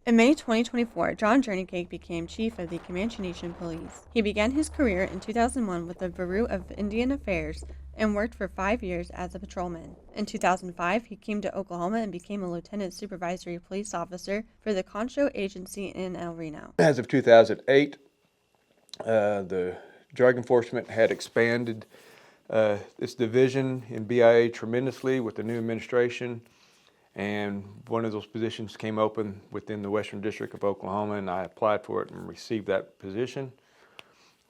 In May 2024, John Journeycake became chief of the Comanche Nation Police. He began his career in 2001 with the Bureau of Indian Affairs and worked for 5 years as a patrolman. In 2005, he came to Oklahoma and became a lieutenant supervisory police officer for the Concho Agency in El Reno. As of 2008, the Drug Enforcement had expanded its division in BIA tremendously with the new administration, and one of those positions came open within the Western District of Oklahoma, and I applied for it and received that position.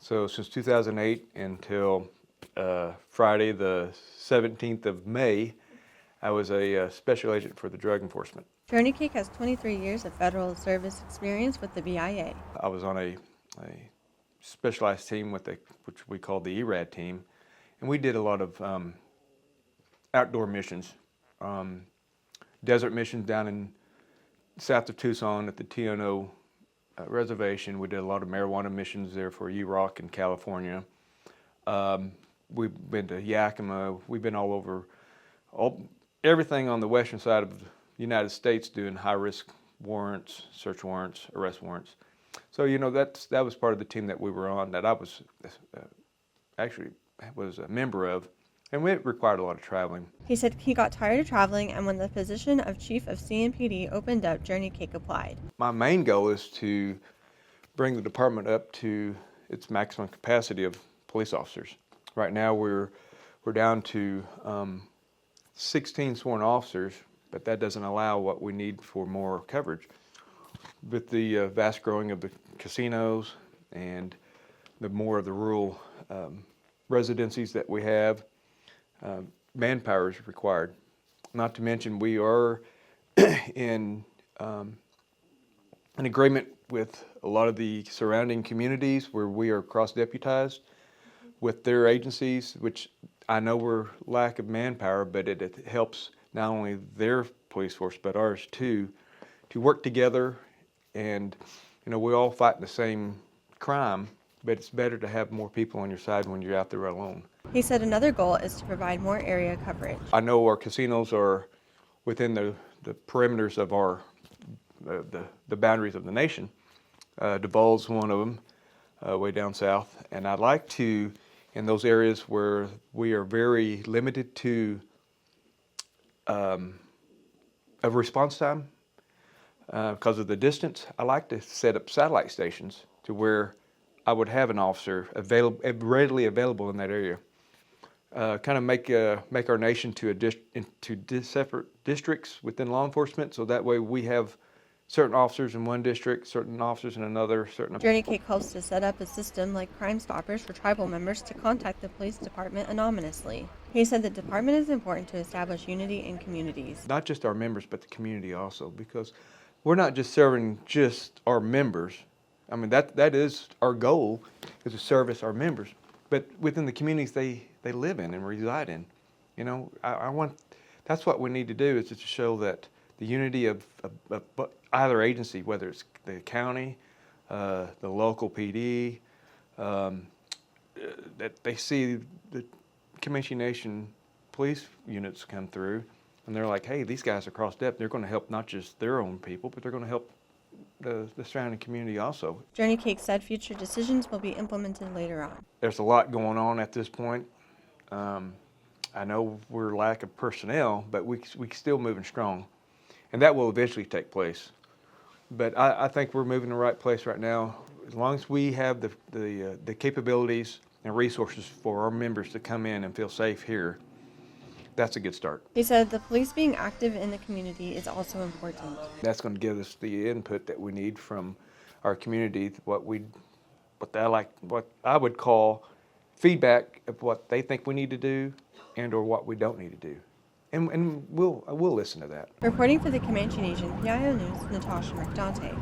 So since 2008 until Friday the 17th of May, I was a special agent for the Drug Enforcement. Journeycake has 23 years of federal service experience with the BIA. I was on a specialized team which we called the ERAD team, and we did a lot of outdoor missions, desert missions down in south of Tucson at the TNO reservation. We did a lot of marijuana missions there for UROC in California. We've been to Yakima. We've been all over, everything on the western side of the United States doing high-risk warrants, search warrants, arrest warrants. So, you know, that was part of the team that we were on, that I was actually was a member of, and it required a lot of traveling. He said he got tired of traveling, and when the position of chief of CMPD opened up, Journeycake applied. My main goal is to bring the department up to its maximum capacity of police officers. Right now we're down to 16 sworn officers, but that doesn't allow what we need for more coverage. With the vast growing of the casinos and the more of the rural residencies that we have, manpower is required. Not to mention we are in an agreement with a lot of the surrounding communities where we are cross-deputized with their agencies, which I know we're lack of manpower, but it helps not only their police force but ours too, to work together. And you know, we all fight the same crime, but it's better to have more people on your side when you're out there alone. He said another goal is to provide more area coverage. I know our casinos are within the perimeters of our the boundaries of the nation. DeVal's one of them, way down south, and I'd like to, in those areas where we are very limited to of response time because of the distance, I like to set up satellite stations to where I would have an officer readily available in that area. Kind of make our nation to separate districts within law enforcement, so that way we have certain officers in one district, certain officers in another. Journeycake hopes to set up a system like Crime Stoppers for tribal members to contact the police department anonymously. He said the department is important to establish unity in communities. Not just our members, but the community also, because we're not just serving just our members. I mean, that is our goal, is to service our members, but within the communities they live in and reside in. You know, that's what we need to do, is to show that the unity of either agency, whether it's the county, the local PD, that they see the Comanche Nation Police units come through, and they're like, hey, these guys are cross-dep. They're going to help not just their own people, but they're going to help the surrounding community also. Journeycake said future decisions will be implemented later on. There's a lot going on at this point. I know we're lack of personnel, but we still moving strong, and that will eventually take place. But I think we're moving in the right place right now. As long as we have the capabilities and resources for our members to come in and feel safe here, that's a good start. He said the police being active in the community is also important. That's going to give us the input that we need from our community, what I would call feedback of what they think we need to do and or what we don't need to do. And we'll listen to that. Reporting for the Comanche Nation, PIO News, Natasha McDonte.